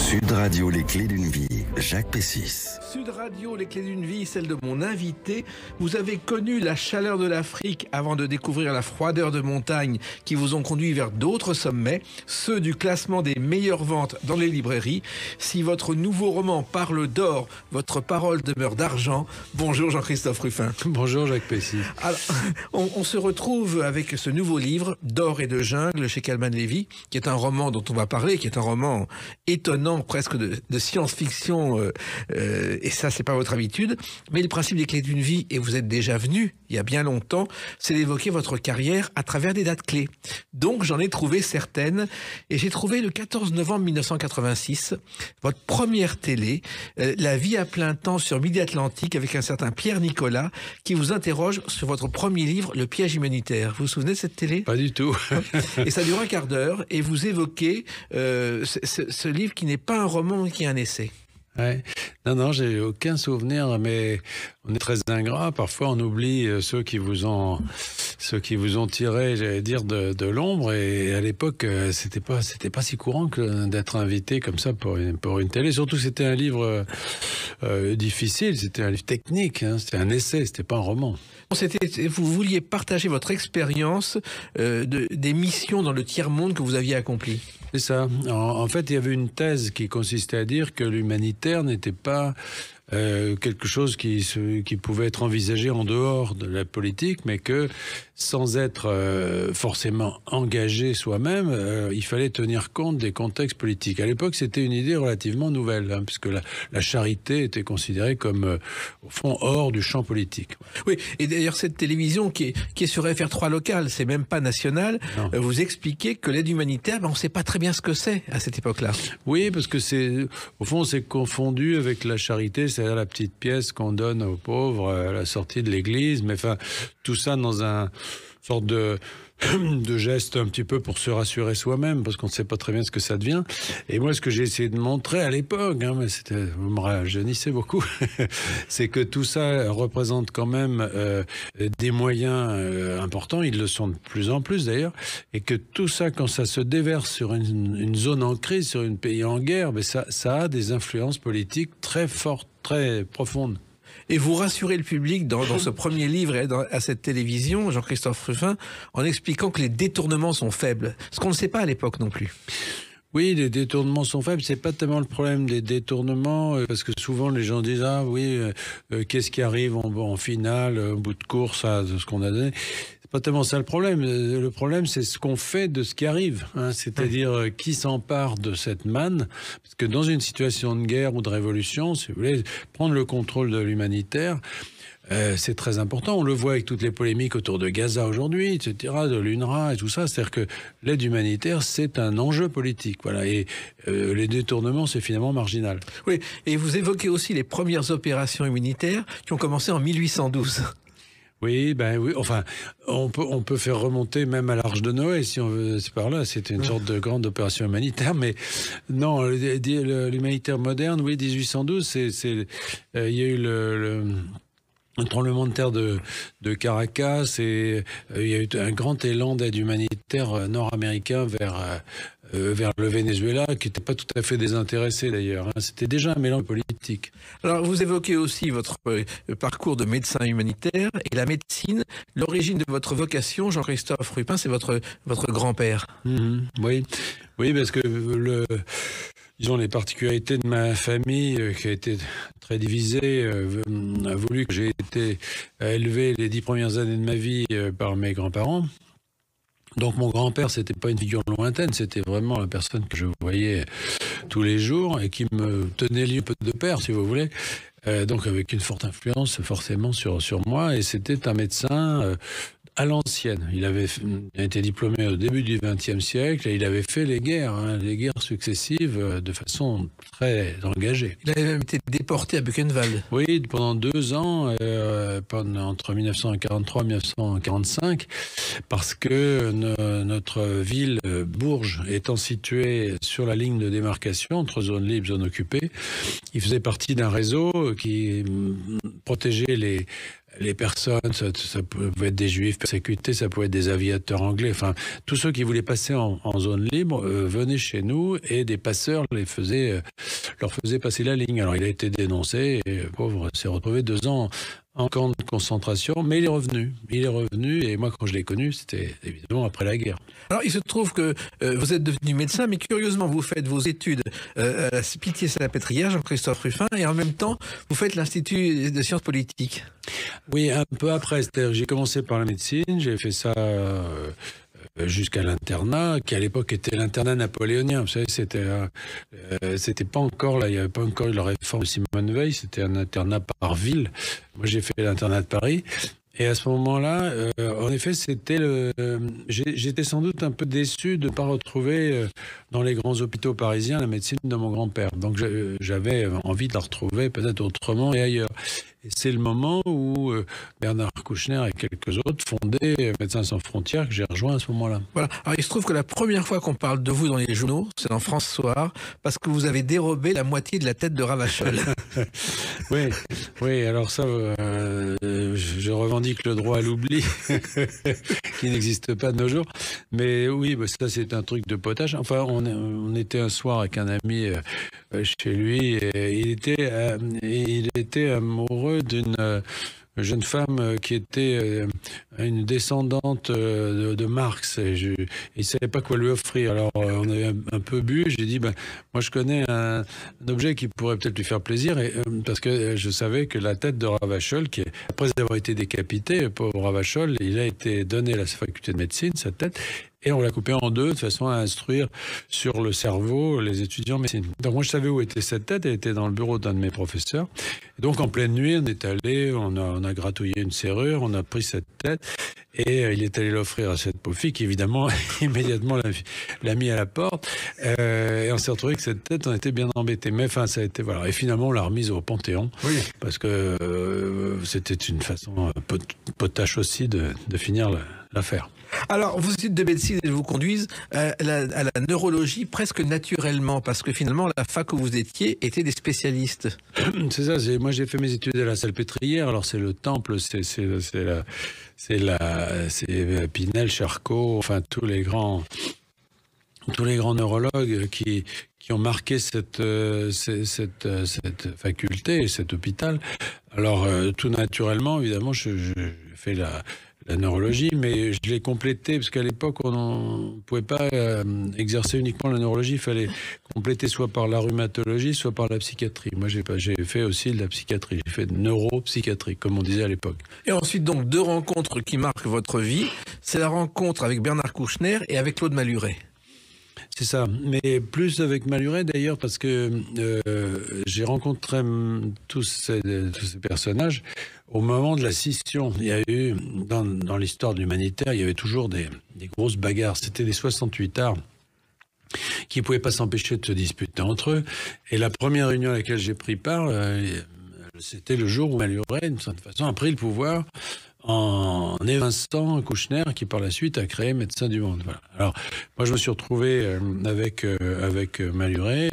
Sud Radio, les clés d'une vie, Jacques Pessis. Sud Radio, les clés d'une vie, celle de mon invité. Vous avez connu la chaleur de l'Afrique avant de découvrir la froideur de montagne qui vous ont conduit vers d'autres sommets, ceux du classement des meilleures ventes dans les librairies. Si votre nouveau roman parle d'or, votre parole demeure d'argent. Bonjour Jean-Christophe Rufin. Bonjour Jacques Pessis. Alors, on se retrouve avec ce nouveau livre, D'or et de jungle, chez Calman Levy, qui est un roman dont on va parler, qui est un roman étonnant, presque de science-fiction, et ça, c'est pas votre habitude. Mais le principe des clés d'une vie, et vous êtes déjà venu il y a bien longtemps, c'est d'évoquer votre carrière à travers des dates clés. Donc, j'en ai trouvé certaines, et j'ai trouvé le 14 novembre 1986, votre première télé, La vie à plein temps sur Midi Atlantique, avec un certain Pierre Nicolas, qui vous interroge sur votre premier livre, Le piège humanitaire. Vous vous souvenez de cette télé? Pas du tout. Et ça dure un quart d'heure, et vous évoquez ce livre qui n'est pas un roman, mais qui est un essai. Ouais. Non, j'ai aucun souvenir, mais on est très ingrat. Parfois, on oublie ceux qui vous ont tiré, j'allais dire, de l'ombre. Et à l'époque, c'était pas si courant que d'être invité comme ça pour une télé. Surtout, c'était un livre difficile. C'était un livre technique. Hein, c'était un essai. C'était pas un roman. Vous vouliez partager votre expérience des missions dans le tiers-monde que vous aviez accomplies. C'est ça. En fait, il y avait une thèse qui consistait à dire que l'humanitaire n'était pas quelque chose qui pouvait être envisagé en dehors de la politique, mais que sans être forcément engagé soi-même, il fallait tenir compte des contextes politiques. À l'époque, c'était une idée relativement nouvelle, hein, puisque la charité était considérée comme, au fond, hors du champ politique. Oui, et d'ailleurs, cette télévision qui est sur FR3 local, c'est même pas national, vous expliquez que l'aide humanitaire, on ne sait pas très bien ce que c'est à cette époque-là. Oui, parce que au fond, c'est confondu avec la charité, c'est-à-dire la petite pièce qu'on donne aux pauvres à la sortie de l'église, mais enfin, tout ça dans un sorte de geste un petit peu pour se rassurer soi-même, parce qu'on ne sait pas très bien ce que ça devient. Et moi, ce que j'ai essayé de montrer à l'époque, hein, mais vous me rajeunissez beaucoup, c'est que tout ça représente quand même des moyens importants, ils le sont de plus en plus d'ailleurs, et que tout ça, quand ça se déverse sur une zone en crise, sur un pays en guerre, mais ça a des influences politiques très fortes, très profondes. Et vous rassurez le public dans ce premier livre et à cette télévision, Jean-Christophe Rufin, en expliquant que les détournements sont faibles. Ce qu'on ne sait pas à l'époque non plus. Oui, les détournements sont faibles. C'est pas tellement le problème des détournements, parce que souvent les gens disent qu'est-ce qui arrive en finale, au bout de course, ce qu'on a donné. C'est pas tellement ça le problème. Le problème, c'est ce qu'on fait de ce qui arrive. Hein. C'est-à-dire qui s'empare de cette manne. Parce que dans une situation de guerre ou de révolution, si vous voulez, prendre le contrôle de l'humanitaire, c'est très important. On le voit avec toutes les polémiques autour de Gaza aujourd'hui, etc., de l'UNRWA et tout ça. C'est-à-dire que l'aide humanitaire, c'est un enjeu politique. Voilà. Et les détournements, c'est finalement marginal. Oui, et vous évoquez aussi les premières opérations humanitaires qui ont commencé en 1812. Oui, oui. Enfin, on peut faire remonter même à l'Arche de Noé, si on veut. C'est par là. C'est une sorte de grande opération humanitaire, mais non, l'humanitaire moderne, oui, 1812, il y a eu un tremblement de terre de Caracas, et il y a eu un grand élan d'aide humanitaire nord-américain vers le Venezuela, qui n'était pas tout à fait désintéressé d'ailleurs. Hein. C'était déjà un mélange politique. Alors, vous évoquez aussi votre parcours de médecin humanitaire et la médecine. L'origine de votre vocation, Jean-Christophe Rufin, c'est votre grand-père. Oui, parce que disons, les particularités de ma famille, qui a été très divisée, a voulu que j'ai été élevé les 10 premières années de ma vie par mes grands-parents. Donc mon grand-père, c'était pas une figure lointaine, c'était vraiment la personne que je voyais tous les jours et qui me tenait lieu de père, si vous voulez. Donc avec une forte influence forcément sur moi, et c'était un médecin à l'ancienne. Il a été diplômé au début du XXe siècle et il avait fait les guerres successives de façon très engagée. Il avait même été déporté à Buchenwald. Oui, pendant 2 ans, entre 1943 et 1945, parce que notre ville, Bourges, étant située sur la ligne de démarcation entre zone libre et zone occupée, il faisait partie d'un réseau qui protégeait les personnes, ça pouvait être des juifs persécutés, ça pouvait être des aviateurs anglais, enfin, tous ceux qui voulaient passer en zone libre venaient chez nous et des passeurs leur faisaient passer la ligne. Alors il a été dénoncé et le pauvre s'est retrouvé 2 ans en camp de concentration, mais il est revenu. Il est revenu et moi, quand je l'ai connu, c'était évidemment après la guerre. Alors, il se trouve que vous êtes devenu médecin, mais curieusement, vous faites vos études à la Pitié-Salpêtrière, Jean-Christophe Ruffin, et en même temps, vous faites l'Institut de sciences politiques. Oui, un peu après. C'est-à-dire, j'ai commencé par la médecine, j'ai fait ça jusqu'à l'internat, qui à l'époque était l'internat napoléonien. Vous savez, c'était pas encore là, il n'y avait pas encore eu la réforme de Simone Veil, c'était un internat par ville. Moi, j'ai fait l'internat de Paris. Et à ce moment-là, en effet, j'étais sans doute un peu déçu de ne pas retrouver dans les grands hôpitaux parisiens la médecine de mon grand-père. Donc j'avais envie de la retrouver peut-être autrement et ailleurs. Et c'est le moment où Bernard Kouchner et quelques autres fondaient Médecins sans frontières, que j'ai rejoint à ce moment-là. Voilà. Alors il se trouve que la première fois qu'on parle de vous dans les journaux, c'est dans France Soir, parce que vous avez dérobé la moitié de la tête de Ravachol. Oui, alors ça, je revendique le droit à l'oubli, qui n'existe pas de nos jours. Mais oui, ça c'est un truc de potage. Enfin, on était un soir avec un ami chez lui, et il était amoureux d'une jeune femme qui était une descendante de Marx. Et il ne savait pas quoi lui offrir. Alors, on avait un peu bu. J'ai dit, moi, je connais un objet qui pourrait peut-être lui faire plaisir. Parce que je savais que la tête de Ravachol, après avoir été décapité, pauvre Ravachol, il a été donné à la faculté de médecine, sa tête. Et on l'a coupé en 2 de façon à instruire sur le cerveau les étudiants en médecine. Donc moi je savais où était cette tête, elle était dans le bureau d'un de mes professeurs. Et donc en pleine nuit, on est allé, on a gratouillé une serrure, on a pris cette tête et il est allé l'offrir à cette pauvre fille qui évidemment immédiatement l'a mis à la porte. Et on s'est retrouvé que cette tête, on était bien embêtés. Mais enfin ça a été voilà. Et finalement on l'a remise au Panthéon, oui, parce que c'était une façon potache aussi de finir l'affaire. Alors, vos études de médecine vous conduisent à la neurologie presque naturellement, parce que finalement, la fac où vous étiez était des spécialistes. C'est ça, moi j'ai fait mes études à la Salpêtrière, alors c'est le temple, c'est Pinel, Charcot, enfin tous les grands neurologues qui ont marqué cette faculté et cet hôpital. Alors, tout naturellement, évidemment, je fais la neurologie, mais je l'ai complété parce qu'à l'époque, on ne pouvait pas exercer uniquement la neurologie. Il fallait compléter soit par la rhumatologie, soit par la psychiatrie. Moi, j'ai fait aussi de la psychiatrie. J'ai fait de neuropsychiatrie, comme on disait à l'époque. Et ensuite, donc, 2 rencontres qui marquent votre vie. C'est la rencontre avec Bernard Kouchner et avec Claude Maluret. C'est ça, mais plus avec Maluret d'ailleurs, parce que j'ai rencontré tous ces personnages au moment de la scission. Il y a eu, dans l'histoire de l'humanitaire, il y avait toujours des grosses bagarres. C'était des 68ards qui ne pouvaient pas s'empêcher de se disputer entre eux. Et la première réunion à laquelle j'ai pris part, c'était le jour où Maluret, d'une certaine façon, a pris le pouvoir en évinçant Kouchner, qui par la suite a créé Médecins du Monde. Voilà. Alors, moi, je me suis retrouvé avec Maluret,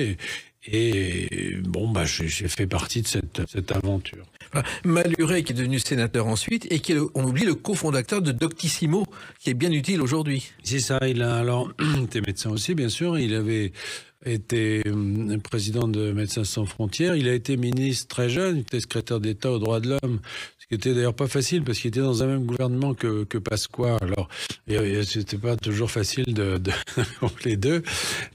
et bon, j'ai fait partie de cette aventure. Maluret, qui est devenu sénateur ensuite, et qui est, on oublie, le cofondateur de Doctissimo, qui est bien utile aujourd'hui. C'est ça, il était médecin aussi, bien sûr, il avait été président de Médecins sans frontières, il a été ministre très jeune, il était secrétaire d'État aux droits de l'homme, ce qui était d'ailleurs pas facile parce qu'il était dans un même gouvernement que Pasqua. Alors, c'était pas toujours facile de les deux,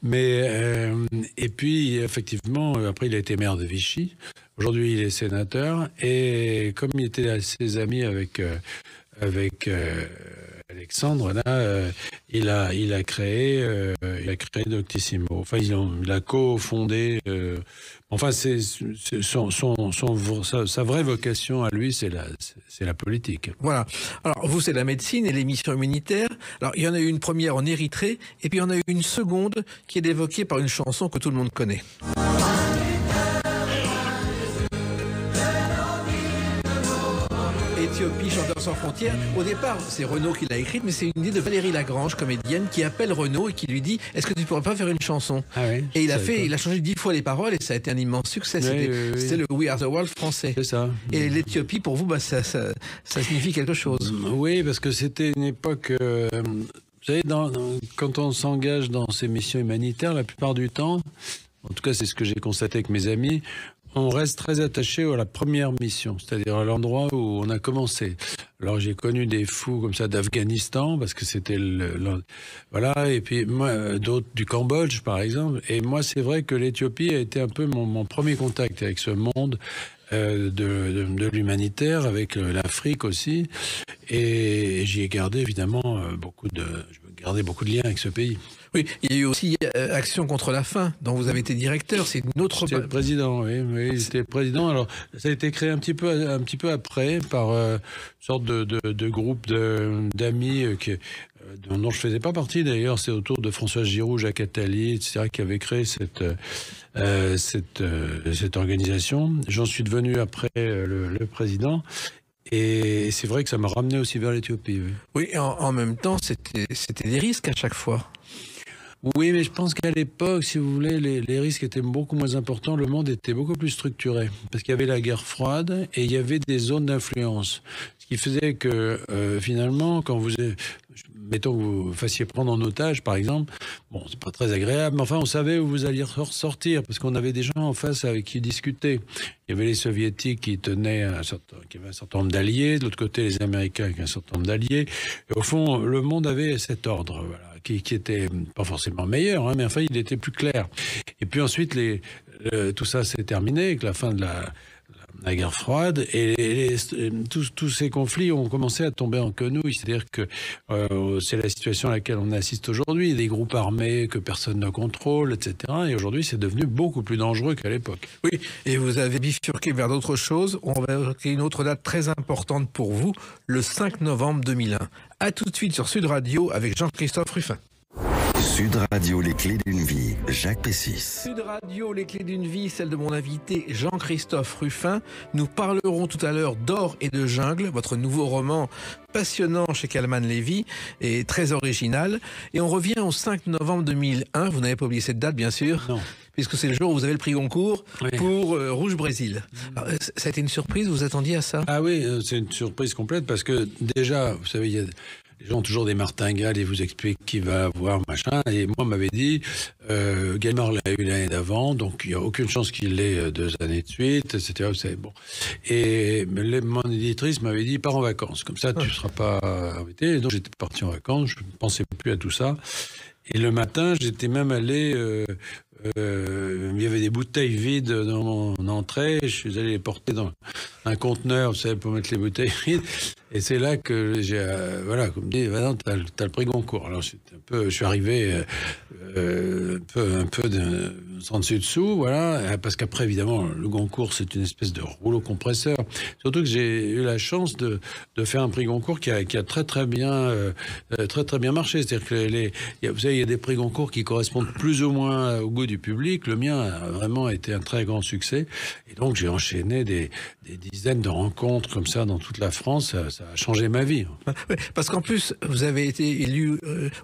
mais et puis effectivement, après il a été maire de Vichy. Aujourd'hui, il est sénateur et comme il était assez ami avec Alexandre, là, il a créé Doctissimo. Enfin, il a cofondé. Enfin, sa vraie vocation à lui, c'est la politique. Voilà. Alors, vous, c'est la médecine et les missions humanitaires. Alors, il y en a eu une première en Érythrée, et puis il y en a eu une seconde qui est évoquée par une chanson que tout le monde connaît. l'Éthiopie, Chanteurs sans frontières. Au départ, c'est Renaud qui l'a écrite, mais c'est une idée de Valérie Lagrange, comédienne, qui appelle Renaud et qui lui dit: est-ce que tu pourrais pas faire une chanson? Et il a changé 10 fois les paroles et ça a été un immense succès. C'était le We Are the World français. C'est ça. Et l'Éthiopie, pour vous, ça signifie quelque chose. Oui, parce que c'était une époque... vous savez, quand on s'engage dans ces missions humanitaires, la plupart du temps, en tout cas c'est ce que j'ai constaté avec mes amis, on reste très attaché à la première mission, c'est-à-dire à l'endroit où on a commencé. Alors j'ai connu des fous comme ça d'Afghanistan, parce que c'était voilà, et puis moi, d'autres du Cambodge par exemple. Et moi c'est vrai que l'Éthiopie a été un peu mon premier contact avec ce monde de l'humanitaire, avec l'Afrique aussi. Et j'y ai gardé évidemment beaucoup de liens avec ce pays. Oui, il y a eu aussi Action contre la faim, dont vous avez été directeur. C'est une autre... J'étais président, oui, j'étais président. Alors, ça a été créé un petit peu après par une sorte de groupe d'amis dont je faisais pas partie d'ailleurs. C'est autour de François Giroud, Jacques Attali, etc., qui avait créé cette organisation. J'en suis devenu après le président. Et c'est vrai que ça m'a ramené aussi vers l'Éthiopie. Oui, en même temps, c'était des risques à chaque fois. Oui, mais je pense qu'à l'époque, si vous voulez, les risques étaient beaucoup moins importants. Le monde était beaucoup plus structuré. Parce qu'il y avait la guerre froide et il y avait des zones d'influence. Ce qui faisait que, finalement, quand mettons que vous fassiez prendre en otage, par exemple, bon, c'est pas très agréable, mais enfin, on savait où vous alliez ressortir, parce qu'on avait des gens en face avec qui discuter. Il y avait les Soviétiques qui avaient un certain nombre d'alliés, de l'autre côté, les Américains avec un certain nombre d'alliés. Et au fond, le monde avait cet ordre, voilà, qui était pas forcément meilleur, hein, mais enfin, il était plus clair. Et puis ensuite, tout ça s'est terminé avec la fin de la guerre froide, et tous ces conflits ont commencé à tomber en quenouille. C'est-à-dire que c'est la situation à laquelle on assiste aujourd'hui, des groupes armés que personne ne contrôle, etc. Et aujourd'hui, c'est devenu beaucoup plus dangereux qu'à l'époque. Oui, et vous avez bifurqué vers d'autres choses. On va évoquer une autre date très importante pour vous, le 5 novembre 2001. À tout de suite sur Sud Radio avec Jean-Christophe Ruffin. Sud Radio, les clés d'une vie, Jacques Pessis. Sud Radio, les clés d'une vie, celle de mon invité Jean-Christophe Ruffin. Nous parlerons tout à l'heure d'Or et de jungle, votre nouveau roman passionnant chez Calman Levy et très original. Et on revient au 5 novembre 2001. Vous n'avez pas oublié cette date, bien sûr. Non. Puisque c'est le jour où vous avez le prix Goncourt pour Rouge Brésil. Alors, ça a été une surprise, vous attendiez à ça? Ah oui, c'est une surprise complète parce que déjà, vous savez, il y a... Les gens ont toujours des martingales et vous expliquent qui va avoir machin. Et moi, on m'avait dit, Gallimard l'a eu l'année d'avant, donc il n'y a aucune chance qu'il l'ait 2 années de suite, etc. Vous savez, bon. Et mon éditrice m'avait dit, pars en vacances. Comme ça, tu ne seras pas embêté. Et donc, j'étais parti en vacances, je ne pensais plus à tout ça. Et le matin, j'étais même allé... il y avait des bouteilles vides dans mon entrée. Je suis allé les porter dans un conteneur, vous savez, pour mettre les bouteilles vides. Et c'est là que j'ai, voilà, comme dit, t'as le prix Goncourt. Alors je suis arrivé un peu sans dessus dessous, voilà, parce qu'après évidemment le Goncourt c'est une espèce de rouleau compresseur. Surtout que j'ai eu la chance de faire un prix Goncourt qui a très bien marché. C'est-à-dire que vous savez, il y a des prix Goncourt qui correspondent plus ou moins au goût du public. Le mien a vraiment été un très grand succès. Et donc j'ai enchaîné des dizaines de rencontres comme ça dans toute la France. Ça a changé ma vie. Oui, parce qu'en plus, vous avez été élu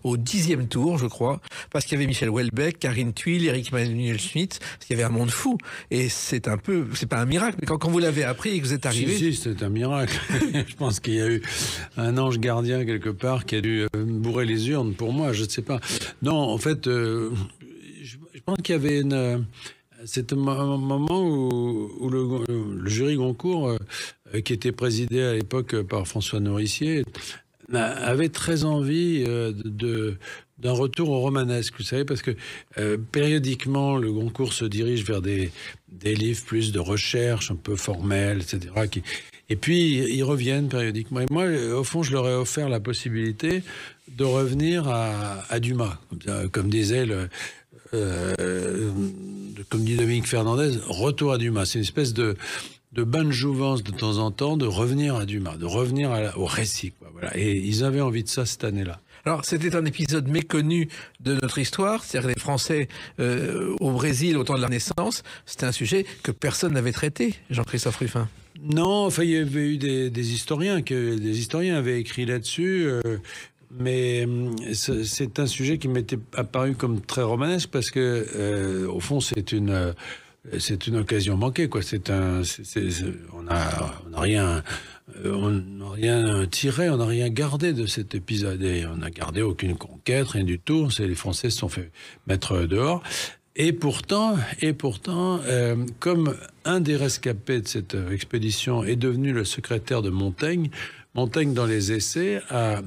au 10e tour, je crois, parce qu'il y avait Michel Houellebecq, Karine Thuil, Éric Emmanuel Schmitt, parce qu'il y avait un monde fou. Et c'est pas un miracle, mais quand vous l'avez appris et que vous êtes arrivé... Si, c'est un miracle. Je pense qu'il y a eu un ange gardien quelque part qui a dû bourrer les urnes pour moi, je ne sais pas. Non, en fait, je pense qu'il y avait c'est un moment où le jury Goncourt, qui était présidé à l'époque par François Nourricier, avait très envie d'un retour au romanesque, vous savez, parce que périodiquement, le Goncourt se dirige vers des livres plus de recherche, un peu formels, etc. Et puis, ils reviennent périodiquement. Et moi, au fond, je leur ai offert la possibilité de revenir à Dumas, comme disait comme dit Dominique Fernandez, retour à Dumas. C'est une espèce de bonne jouvence de temps en temps, de revenir à Dumas, de revenir au récit, quoi, voilà. Et ils avaient envie de ça cette année-là. Alors, c'était un épisode méconnu de notre histoire, c'est-à-dire les Français au Brésil au temps de la Renaissance. C'était un sujet que personne n'avait traité, Jean-Christophe Ruffin. Non, enfin, il y avait eu des historiens avaient écrit là-dessus. Mais c'est un sujet qui m'était apparu comme très romanesque parce que, au fond, c'est une occasion manquée, quoi. On n'a rien tiré, on n'a rien gardé de cet épisode et on n'a gardé aucune conquête, rien du tout. Les Français se sont fait mettre dehors. Et pourtant, comme un des rescapés de cette expédition est devenu le secrétaire de Montaigne, dans les Essais, a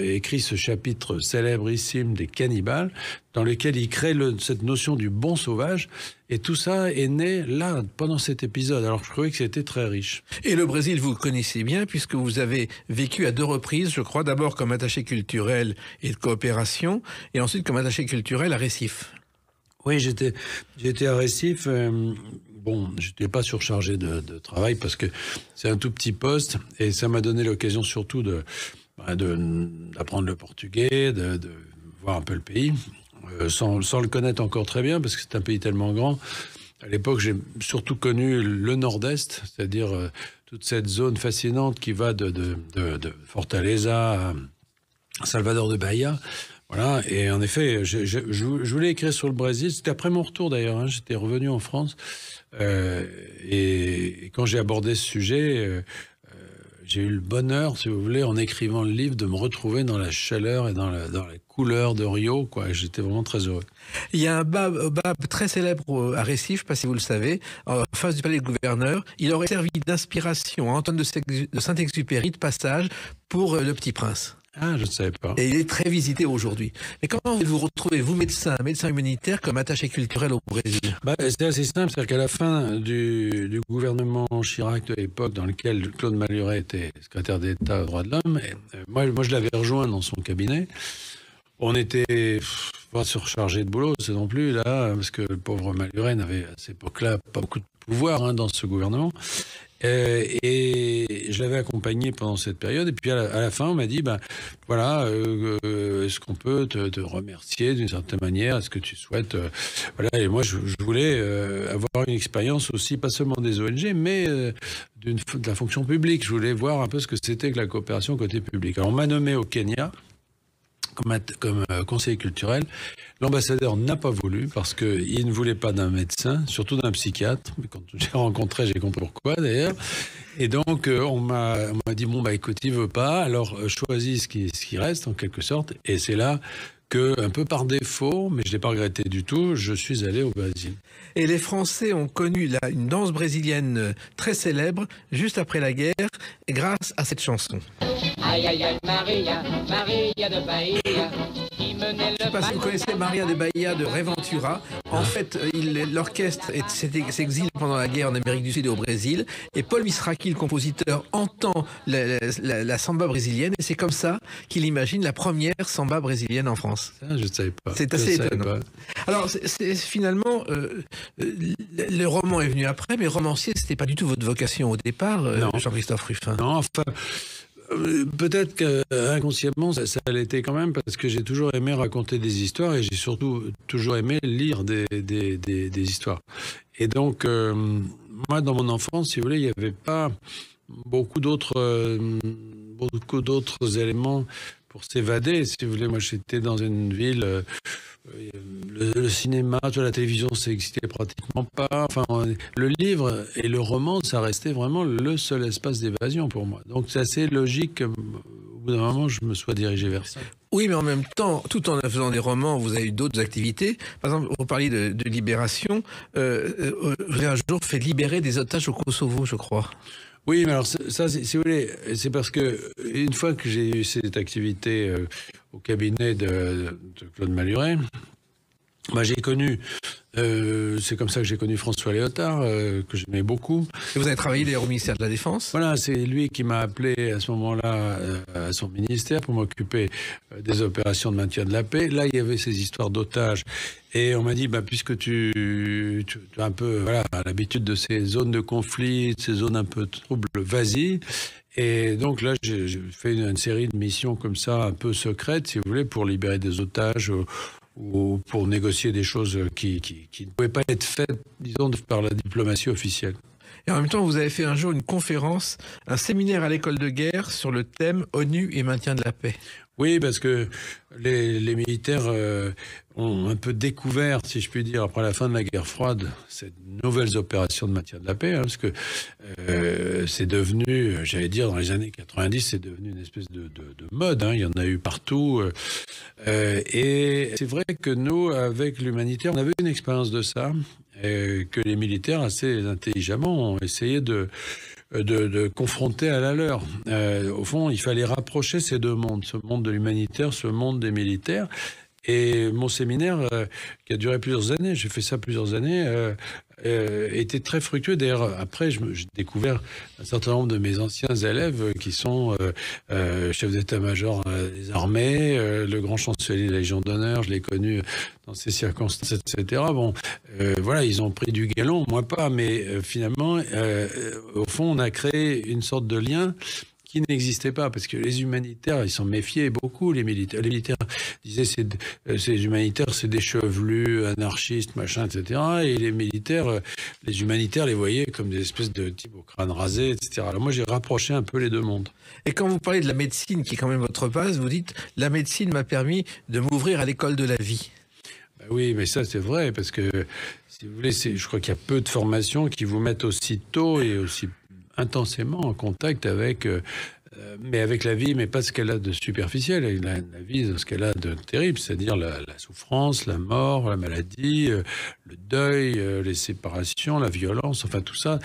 écrit ce chapitre célébrissime des cannibales, dans lequel il crée cette notion du bon sauvage. Et tout ça est né là, pendant cet épisode. Alors je trouvais que c'était très riche. Et le Brésil, vous le connaissez bien, puisque vous avez vécu à 2 reprises, je crois, d'abord comme attaché culturel et de coopération, et ensuite comme attaché culturel à Recife. Oui, j'étais à Recife. Bon, je n'étais pas surchargé de travail parce que c'est un tout petit poste et ça m'a donné l'occasion surtout d'apprendre le portugais, de voir un peu le pays, sans le connaître encore très bien parce que c'est un pays tellement grand. À l'époque, j'ai surtout connu le nord-est, c'est-à-dire toute cette zone fascinante qui va de Fortaleza à Salvador de Bahia. Voilà, et en effet, je voulais écrire sur le Brésil. C'était après mon retour d'ailleurs, hein, j'étais revenu en France. Et quand j'ai abordé ce sujet, j'ai eu le bonheur, si vous voulez, en écrivant le livre, de me retrouver dans la chaleur et dans la couleur de Rio, quoi. J'étais vraiment très heureux. Il y a un bab très célèbre à Recife, je ne sais pas si vous le savez, en face du palais du gouverneur. Il aurait servi d'inspiration à Antoine de Saint-Exupéry de passage pour Le Petit Prince. Ah, je ne savais pas. Et il est très visité aujourd'hui. Mais comment vous retrouvez, vous médecin humanitaire, comme attaché culturel au Brésil? C'est assez simple, c'est-à-dire qu'à la fin du gouvernement Chirac de l'époque, dans lequel Claude Malhuret était secrétaire d'État aux droits de l'homme, moi je l'avais rejoint dans son cabinet. On était pas surchargé de boulot, c'est non plus là, parce que le pauvre Malhuret n'avait à cette époque-là pas beaucoup de pouvoir dans ce gouvernement. Et je l'avais accompagné pendant cette période. Et puis à la fin, on m'a dit, voilà, est-ce qu'on peut te remercier d'une certaine manière? Est-ce que tu souhaites voilà. Et moi, je voulais avoir une expérience aussi, pas seulement des ONG, mais de la fonction publique. Je voulais voir un peu ce que c'était que la coopération côté public. Alors, on m'a nommé au Kenya comme conseiller culturel. L'ambassadeur n'a pas voulu parce qu'il ne voulait pas d'un médecin, surtout d'un psychiatre. Mais quand j'ai rencontré, j'ai compris pourquoi d'ailleurs. Et donc, on m'a dit, écoute, il veut pas, alors choisis ce qui reste en quelque sorte. Et c'est là que, un peu par défaut, mais je ne l'ai pas regretté du tout, je suis allé au Brésil. Et les Français ont connu une danse brésilienne très célèbre juste après la guerre grâce à cette chanson. Aïe, aïe, aïe, Maria, Maria de Bahia. Je ne sais pas si vous connaissez Maria de Bahia de Reventura. En fait, l'orchestre s'exile pendant la guerre en Amérique du Sud et au Brésil. Et Paul Misraki, le compositeur, entend la samba brésilienne. Et c'est comme ça qu'il imagine la première samba brésilienne en France. Ça, je ne savais pas. C'est assez étonnant. Alors, finalement, le roman est venu après, mais romancier, ce n'était pas du tout votre vocation au départ, Jean-Christophe Ruffin. Non, enfin... peut-être qu'inconsciemment, ça l'était quand même, parce que j'ai toujours aimé raconter des histoires et j'ai surtout toujours aimé lire des histoires. Et donc, moi, dans mon enfance, si vous voulez, il n'y avait pas beaucoup d'autres éléments pour s'évader. Si vous voulez, moi, j'étais dans une ville... le cinéma, la télévision, ça n'existait pratiquement pas. Enfin, le livre et le roman, ça restait vraiment le seul espace d'évasion pour moi. Donc c'est assez logique qu'au bout d'un moment, je me sois dirigé vers ça. Oui, mais en même temps, tout en faisant des romans, vous avez eu d'autres activités. Par exemple, vous parliez de libération. Vous avez un jour fait libérer des otages au Kosovo, je crois. Oui, mais alors ça, si vous voulez, c'est parce que une fois que j'ai eu cette activité au cabinet de Claude Malhuret, J'ai connu, c'est comme ça que j'ai connu François Léotard, que j'aimais beaucoup. Et vous avez travaillé d'ailleurs au ministère de la Défense? Voilà, c'est lui qui m'a appelé à ce moment-là à son ministère pour m'occuper des opérations de maintien de la paix. Là, il y avait ces histoires d'otages. Et on m'a dit, puisque tu as un peu l'habitude de ces zones de conflit, de ces zones un peu troubles, vas-y. Et donc là, j'ai fait une série de missions comme ça, un peu secrètes, si vous voulez, pour libérer des otages ou pour négocier des choses qui ne pouvaient pas être faites, disons, par la diplomatie officielle. Et en même temps, vous avez fait un jour une conférence, un séminaire à l'école de guerre sur le thème ONU et maintien de la paix. Oui, parce que les militaires ont un peu découvert, si je puis dire, après la fin de la guerre froide, ces nouvelles opérations de maintien de la paix, parce que c'est devenu, j'allais dire, dans les années 90, c'est devenu une espèce de mode. Il y en a eu partout. Et c'est vrai que nous, avec l'humanitaire, on avait une expérience de ça, que les militaires, assez intelligemment, ont essayé de confronter à la leur. Au fond, il fallait rapprocher ces deux mondes, ce monde de l'humanitaire, ce monde des militaires. Et mon séminaire, qui a duré plusieurs années, j'ai fait ça plusieurs années, était très fructueux. D'ailleurs, après, j'ai découvert un certain nombre de mes anciens élèves qui sont chefs d'état-major des armées, le grand chancelier de la Légion d'honneur, je l'ai connu dans ces circonstances, etc. Ils ont pris du galon, moi pas, mais finalement, au fond, on a créé une sorte de lien qui n'existait pas, parce que les humanitaires, ils s'en méfiaient beaucoup, les militaires. Les militaires disaient, ces humanitaires, c'est des chevelus, anarchistes, machin, etc. Et les militaires, les humanitaires les voyaient comme des espèces de types au crâne rasé, etc. Alors moi, j'ai rapproché un peu les deux mondes. Et quand vous parlez de la médecine, qui est quand même votre base, vous dites, la médecine m'a permis de m'ouvrir à l'école de la vie. Oui, mais ça, c'est vrai, parce que, si vous voulez, je crois qu'il y a peu de formations qui vous mettent aussi tôt et aussi intensément en contact avec la vie, mais pas ce qu'elle a de superficiel, la vie, ce qu'elle a de terrible, c'est-à-dire la souffrance, la mort, la maladie, le deuil, les séparations, la violence, enfin tout ça.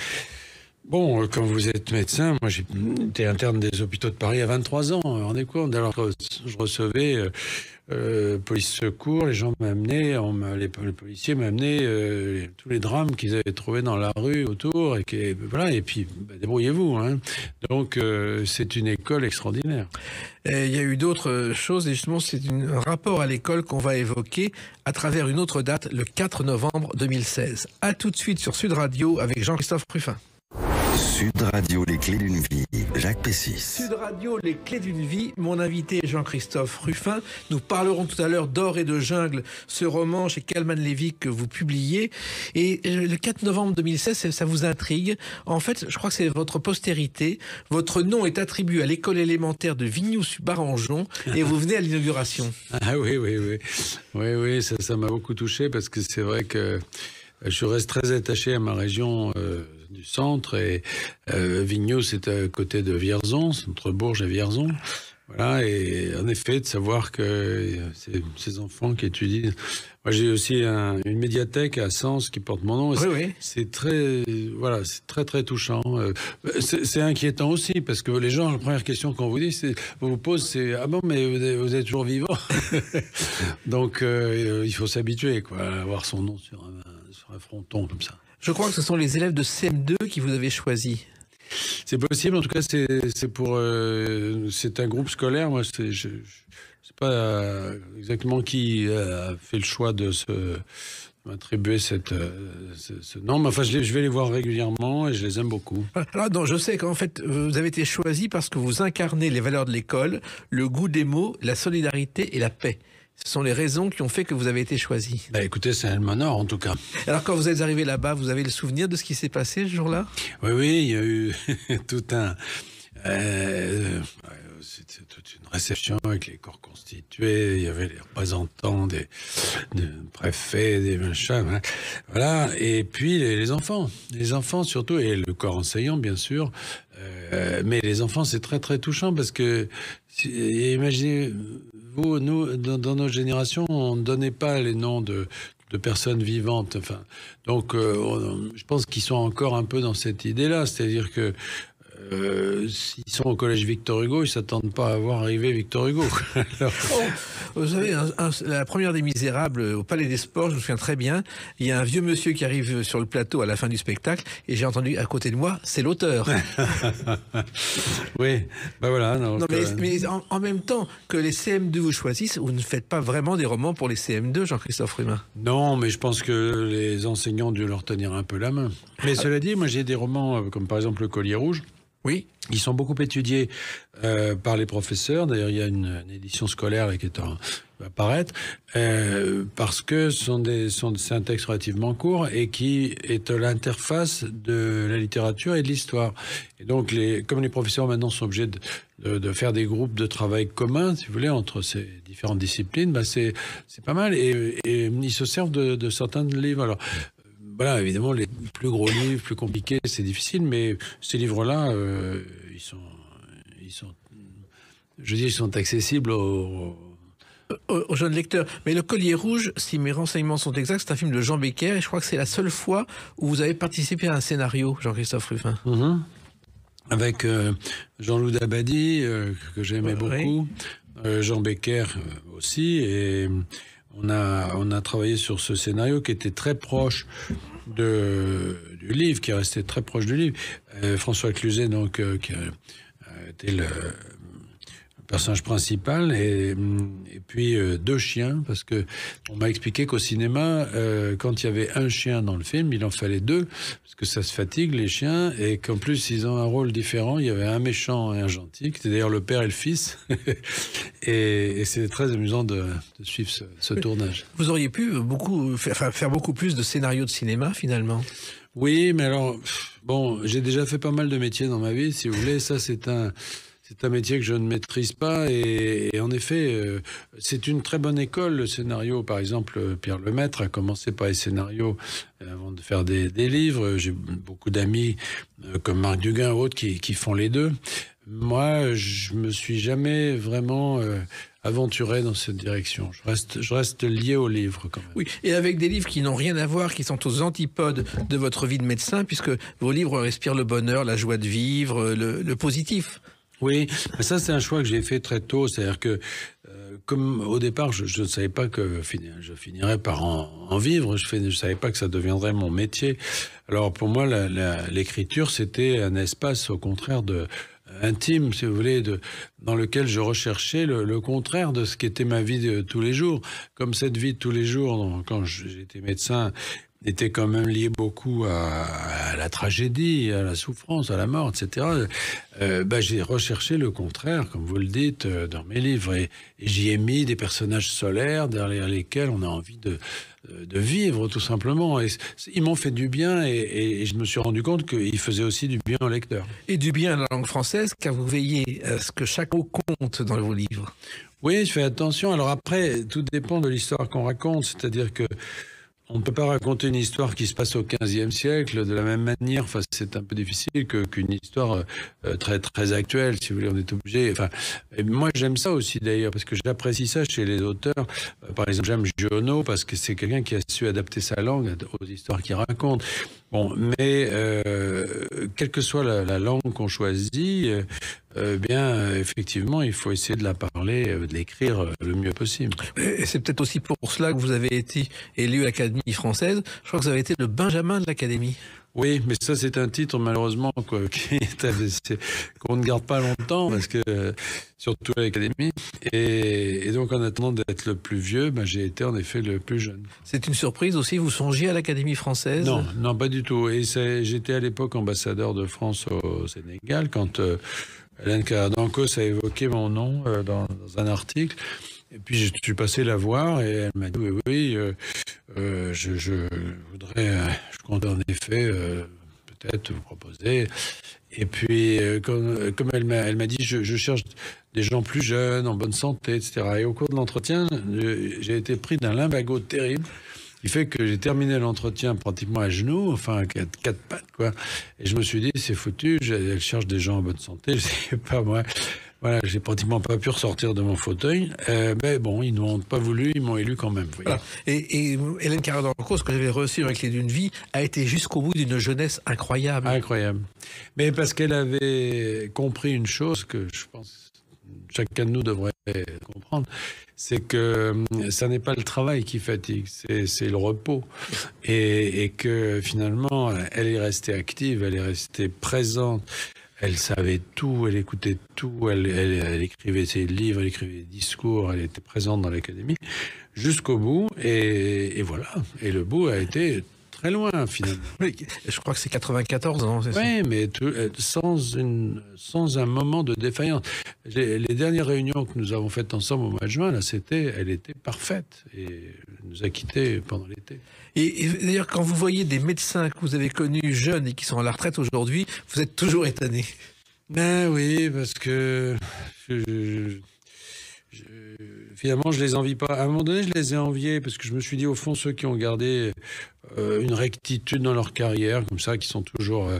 Bon, quand vous êtes médecin, moi j'ai été interne des hôpitaux de Paris à 23 ans, vous vous rendez compte? Alors que je recevais police secours, les gens m'amenaient, les policiers m'amenaient tous les drames qu'ils avaient trouvés dans la rue autour, et puis débrouillez-vous. Donc c'est une école extraordinaire. Il y a eu d'autres choses, et justement c'est un rapport à l'école qu'on va évoquer à travers une autre date, le 4 novembre 2016. À tout de suite sur Sud Radio avec Jean-Christophe Ruffin. Sud Radio, les clés d'une vie, Jacques Pessis. Sud Radio, les clés d'une vie, mon invité est Jean-Christophe Ruffin. Nous parlerons tout à l'heure d'Or et de jungle, ce roman chez Kalman Levy que vous publiez. Et le 4 novembre 2016, ça vous intrigue. En fait, je crois que c'est votre postérité. Votre nom est attribué à l'école élémentaire de Vignoux-sur-Barangeon et vous venez à l'inauguration. Ah oui, ça m'a beaucoup touché, parce que c'est vrai que je reste très attaché à ma région du centre, et Vignoux, c'est à côté de Vierzon, c'est entre Bourges et Vierzon. Voilà, et en effet, de savoir que ces enfants qui étudient. Moi, j'ai aussi une médiathèque à Sens qui porte mon nom. Oui. C'est c'est très touchant. C'est inquiétant aussi, parce que les gens, la première question qu'on vous dit, vous pose, c'est ah bon, mais vous êtes toujours vivant. Donc, il faut s'habituer, à avoir son nom sur un fronton comme ça. Je crois que ce sont les élèves de CM2 qui vous avez choisis. C'est possible, en tout cas, c'est un groupe scolaire. Moi, je sais pas exactement qui a fait le choix de m'attribuer ce nom, mais enfin, je vais les voir régulièrement et je les aime beaucoup. Alors, donc, je sais qu'en fait, vous avez été choisi parce que vous incarnez les valeurs de l'école, le goût des mots, la solidarité et la paix. Ce sont les raisons qui ont fait que vous avez été choisi. Écoutez, c'est un honneur en tout cas. Alors quand vous êtes arrivé là-bas, vous avez le souvenir de ce qui s'est passé ce jour-là? Oui, il y a eu tout un... C'était toute une réception avec les corps constitués, il y avait les représentants des préfets, des machins, voilà, et puis les enfants surtout, et le corps enseignant bien sûr, mais les enfants c'est très très touchant, parce que imaginez-vous, nous dans notre génération on ne donnait pas les noms de personnes vivantes, enfin, donc je pense qu'ils sont encore un peu dans cette idée-là, c'est-à-dire que s'ils sont au collège Victor Hugo, ils s'attendent pas à voir arriver Victor Hugo. Alors... Vous savez, la première des Misérables au Palais des Sports, je me souviens très bien, il y a un vieux monsieur qui arrive sur le plateau à la fin du spectacle et j'ai entendu à côté de moi, c'est l'auteur. Oui, ben voilà. Donc, non, mais en même temps que les CM2 vous choisissent, vous ne faites pas vraiment des romans pour les CM2, Jean-Christophe Rumin. Non, mais je pense que les enseignants ont dû leur tenir un peu la main. Mais cela dit, moi j'ai des romans comme par exemple Le Collier Rouge. Oui. Ils sont beaucoup étudiés par les professeurs. D'ailleurs, il y a une édition scolaire là, qui va apparaître parce que c'est un texte relativement court et qui est l'interface de la littérature et de l'histoire. Et donc, comme les professeurs maintenant sont obligés de faire des groupes de travail communs, si vous voulez, entre ces différentes disciplines, bah c'est pas mal. Et ils se servent de certains livres. Alors, voilà, évidemment, les plus gros livres, plus compliqués, c'est difficile, mais ces livres-là, ils sont accessibles aux jeunes lecteurs. Mais Le Collier Rouge, si mes renseignements sont exacts, c'est un film de Jean Becker, et je crois que c'est la seule fois où vous avez participé à un scénario, Jean-Christophe Ruffin. Mm-hmm. Avec Jean-Loup Dabadi, que j'aimais beaucoup, Jean Becker aussi, et... On a travaillé sur ce scénario qui était très proche du livre, qui restait très proche du livre. François Cluzet, donc, qui a été le personnage principal, et puis deux chiens, parce que on m'a expliqué qu'au cinéma, quand il y avait un chien dans le film, il en fallait deux, parce que ça se fatigue, les chiens, et qu'en plus, ils ont un rôle différent. Il y avait un méchant et un gentil, qui était d'ailleurs le père et le fils. Et c'est très amusant de suivre ce tournage. Vous auriez pu faire beaucoup plus de scénarios de cinéma, finalement. Oui, mais alors, bon, j'ai déjà fait pas mal de métiers dans ma vie, si vous voulez. Ça, c'est un métier que je ne maîtrise pas, et en effet, c'est une très bonne école, le scénario. Par exemple, Pierre Lemaître a commencé par les scénarios avant de faire des livres. J'ai beaucoup d'amis comme Marc Duguin ou autres qui font les deux. Moi, je me suis jamais vraiment aventuré dans cette direction. Je reste lié aux livres quand même. Oui, et avec des livres qui n'ont rien à voir, qui sont aux antipodes de votre vie de médecin, puisque vos livres respirent le bonheur, la joie de vivre, le positif. Oui, mais ça c'est un choix que j'ai fait très tôt, c'est-à-dire que comme au départ je ne savais pas que je finirais par en vivre, je savais pas que ça deviendrait mon métier. Alors pour moi l'écriture c'était un espace au contraire intime, si vous voulez, dans lequel je recherchais le contraire de ce qu'était ma vie de tous les jours. Comme cette vie de tous les jours, quand j'étais médecin, était quand même lié beaucoup à la tragédie, à la souffrance, à la mort, etc. J'ai recherché le contraire, comme vous le dites, dans mes livres. Et j'y ai mis des personnages solaires derrière lesquels on a envie de vivre, tout simplement. Et ils m'ont fait du bien, et je me suis rendu compte qu'ils faisaient aussi du bien au lecteur. Et du bien à la langue française, car vous veillez à ce que chaque mot compte dans vos livres. Oui, je fais attention. Alors après, tout dépend de l'histoire qu'on raconte. C'est-à-dire que on ne peut pas raconter une histoire qui se passe au XVe siècle de la même manière. Enfin, c'est un peu difficile qu'une histoire très très actuelle, si vous voulez. On est obligé. Enfin, et moi j'aime ça aussi d'ailleurs parce que j'apprécie ça chez les auteurs. Par exemple, j'aime Giono parce que c'est quelqu'un qui a su adapter sa langue aux histoires qu'il raconte. Bon, mais quelle que soit la langue qu'on choisit, effectivement, il faut essayer de la parler, de l'écrire le mieux possible. Et c'est peut-être aussi pour cela que vous avez été élu à l'Académie française. Je crois que vous avez été le Benjamin de l'Académie. Oui, mais ça c'est un titre malheureusement qu'on ne garde pas longtemps parce que surtout à l'Académie. Et donc en attendant d'être le plus vieux, j'ai été en effet le plus jeune. C'est une surprise aussi. Vous songiez à l'Académie française? Non, pas du tout. Et j'étais à l'époque ambassadeur de France au Sénégal quand Hélène Caradan-Cos a évoqué mon nom dans un article. Et puis je suis passé la voir et elle m'a dit oui, je compte en effet peut-être vous proposer. Et puis comme elle m'a dit je cherche des gens plus jeunes, en bonne santé, etc. Et au cours de l'entretien, j'ai été pris d'un lumbago terrible. Il fait que j'ai terminé l'entretien pratiquement à genoux, enfin quatre pattes, quoi. Et je me suis dit, c'est foutu, elle cherche des gens en bonne santé, je sais pas moi. Voilà, j'ai pratiquement pas pu ressortir de mon fauteuil. Mais bon, ils n'ont pas voulu, ils m'ont élu quand même. Voilà. Et Hélène Carrère-Dancourt, ce que j'avais reçu dans les Clés d'une vie, a été jusqu'au bout d'une jeunesse incroyable. Incroyable. Mais parce qu'elle avait compris une chose que je pense chacun de nous devrait comprendre, c'est que ça n'est pas le travail qui fatigue, c'est le repos. Et que finalement, elle est restée active, elle est restée présente. Elle savait tout, elle écoutait tout, elle écrivait ses livres, elle écrivait des discours, elle était présente dans l'académie jusqu'au bout. Et voilà. Et le bout a été très loin, finalement. Oui, je crois que c'est 94 ans, c'est ça? Oui, mais sans un moment de défaillance. Les dernières réunions que nous avons faites ensemble au mois de juin, là, elle était parfaite. Et elle nous a quittés pendant l'été. Et d'ailleurs, quand vous voyez des médecins que vous avez connus jeunes et qui sont à la retraite aujourd'hui, vous êtes toujours étonné. Ben oui, parce que finalement, je les envie pas. À un moment donné, je les ai enviés parce que je me suis dit, au fond, ceux qui ont gardé une rectitude dans leur carrière, comme ça, qui sont toujours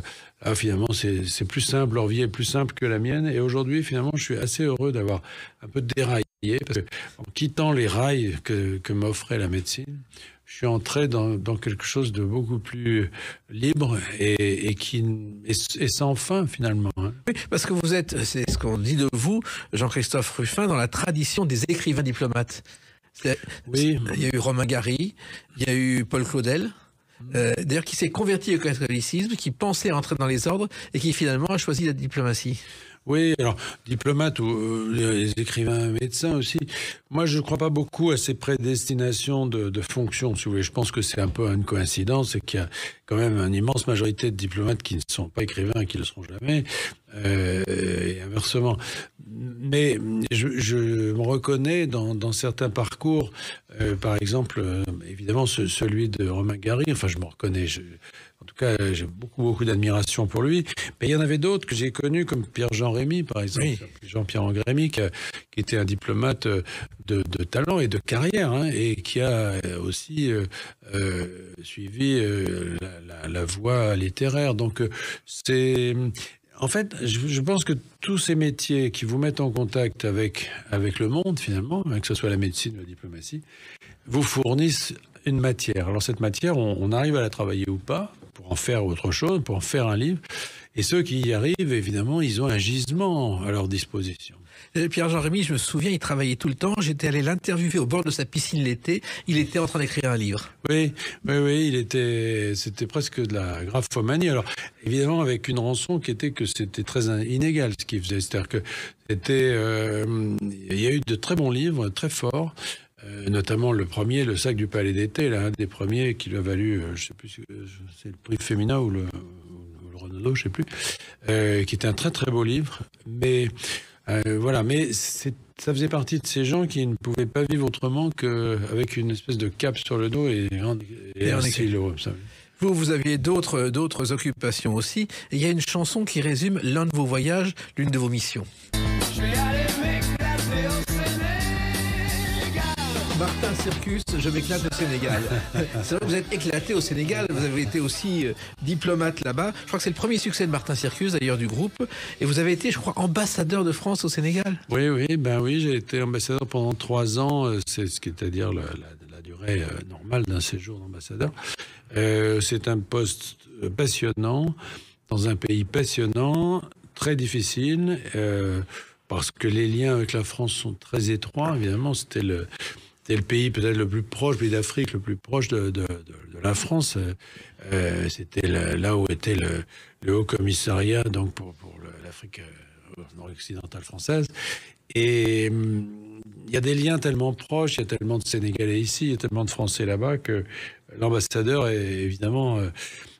là, finalement, c'est plus simple, leur vie est plus simple que la mienne. Et aujourd'hui, finalement, je suis assez heureux d'avoir un peu déraillé parce que, en quittant les rails que m'offrait la médecine, je suis entré dans quelque chose de beaucoup plus libre et sans fin, finalement. Hein. Oui, parce que vous êtes, c'est ce qu'on dit de vous, Jean-Christophe Ruffin, dans la tradition des écrivains diplomates. Oui. Il y a eu Romain Gary, il y a eu Paul Claudel, d'ailleurs qui s'est converti au catholicisme, qui pensait rentrer dans les ordres et qui finalement a choisi la diplomatie. Oui, alors, diplomates ou les écrivains médecins aussi. Moi, je ne crois pas beaucoup à ces prédestinations de fonctions, si vous voulez. Je pense que c'est un peu une coïncidence et qu'il y a quand même une immense majorité de diplomates qui ne sont pas écrivains et qui ne le seront jamais, et inversement. Mais je me reconnais dans certains parcours, par exemple, évidemment, celui de Romain Gary. Enfin, je me reconnais. En tout cas, j'ai beaucoup d'admiration pour lui. Mais il y en avait d'autres que j'ai connus, comme Pierre-Jean Rémy, par exemple. Oui. Jean-Pierre Angrémy, qui était un diplomate de talent et de carrière, hein, et qui a aussi suivi la voie littéraire. Donc, c'est... En fait, je pense que tous ces métiers qui vous mettent en contact avec le monde, finalement, que ce soit la médecine ou la diplomatie, vous fournissent une matière. Alors cette matière, on arrive à la travailler ou pas, pour en faire autre chose, pour en faire un livre. Et ceux qui y arrivent, évidemment, ils ont un gisement à leur disposition. Pierre-Jean Rémy, je me souviens, il travaillait tout le temps. J'étais allé l'interviewer au bord de sa piscine l'été. Il était en train d'écrire un livre. Oui, c'était presque de la graphomanie. Alors, évidemment, avec une rançon qui était que c'était très inégal ce qu'il faisait. C'est-à-dire que il y a eu de très bons livres, très forts. Notamment le premier, Le sac du palais d'été, là, un des premiers qui lui a valu, je sais plus, c'est le prix féminin ou le Renaudot, je sais plus, qui était un très très beau livre. Mais voilà, mais ça faisait partie de ces gens qui ne pouvaient pas vivre autrement qu'avec une espèce de cape sur le dos et un stylo. Vous aviez d'autres occupations aussi. Et il y a une chanson qui résume l'un de vos voyages, l'une de vos missions. Je vais aller m'éclater au Sénégal. Martin Circus, je m'éclate au Sénégal. C'est vrai que vous êtes éclaté au Sénégal. Vous avez été aussi diplomate là-bas. Je crois que c'est le premier succès de Martin Circus, d'ailleurs, du groupe. Et vous avez été, je crois, ambassadeur de France au Sénégal. Oui, j'ai été ambassadeur pendant 3 ans. C'est-à-dire la durée normale d'un séjour d'ambassadeur. C'est un poste passionnant, dans un pays passionnant, très difficile, parce que les liens avec la France sont très étroits. Évidemment, c'était le pays peut-être le plus proche, le pays d'Afrique le plus proche de la France. C'était là où était le Haut Commissariat donc pour l'Afrique nord-occidentale française. Et il y a des liens tellement proches, il y a tellement de Sénégalais ici, il y a tellement de Français là-bas que l'ambassadeur est évidemment